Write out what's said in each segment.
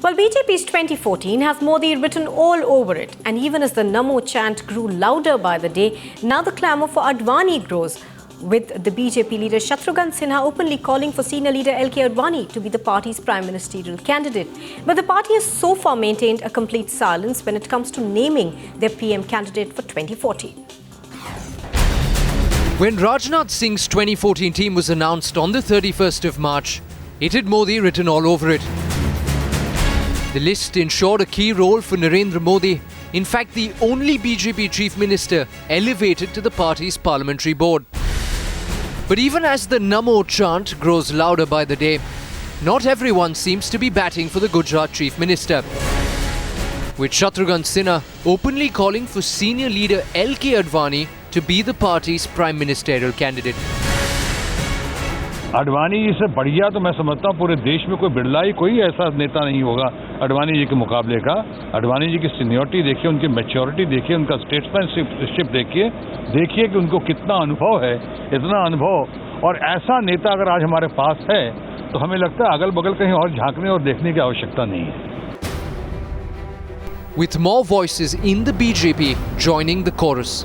Well, BJP's 2014 has Modi written all over it. And even as the Namo chant grew louder by the day, now the clamour for Advani grows, with the BJP leader Shatrughan Sinha openly calling for senior leader LK Advani to be the party's prime ministerial candidate. But the party has so far maintained a complete silence when it comes to naming their PM candidate for 2014. When Rajnath Singh's 2014 team was announced on the 31st of March, it had Modi written all over it. The list ensured a key role for Narendra Modi, in fact the only BJP chief minister elevated to the party's parliamentary board. But even as the Namo chant grows louder by the day, not everyone seems to be batting for the Gujarat chief minister, with Shatrughan Sinha openly calling for senior leader LK Advani to be the party's prime ministerial candidate. Advani ji से बढ़िया तो मैं समझता हूँ पूरे देश में कोई बिरला ही कोई ऐसा नेता नहीं होगा अडवाणी जी के मुकाबले का। अडवाणी जी की सीनियरिटी देखिए, उनकी मैच्योरिटी देखिए, उनका स्टेट्समैनशिप देखिए कि उनको कितना अनुभव है। इतना अनुभव और ऐसा नेता अगर आज हमारे पास है तो हमें लगता है अगल बगल कहीं और झांकने और देखने की आवश्यकता नहीं है। With more voices in the BJP joining the chorus.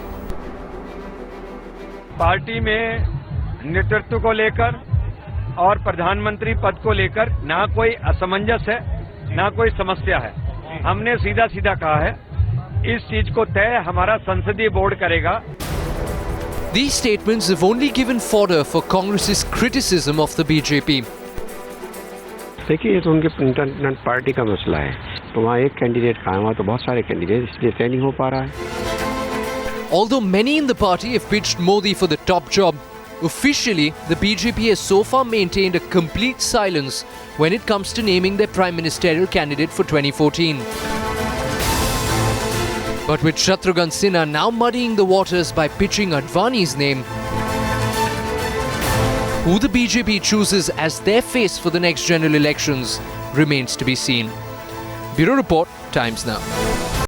Party में नेतृत्व को लेकर और प्रधानमंत्री पद को लेकर ना कोई असमंजस है, ना कोई समस्या है। हमने सीधा सीधा कहा है, इस चीज को तय हमारा संसदीय बोर्ड करेगा। These statements have only given fodder for Congress's criticism of the BJP. देखिए, ये तो उनके इंटरनेशनल पार्टी का मसला है। तो वहाँ एक कैंडिडेट कहाँ है, वहाँ तो बहुत सारे कैंडिडेट, इसलिए तय नहीं हो पा रहा है। Although many in the party have pitched Modi for the top job, officially the BJP has so far maintained a complete silence when it comes to naming their prime ministerial candidate for 2014. But with Shatrughan Sinha now muddying the waters by pitching Advani's name, who the BJP chooses as their face for the next general elections remains to be seen. Bureau Report, Times Now.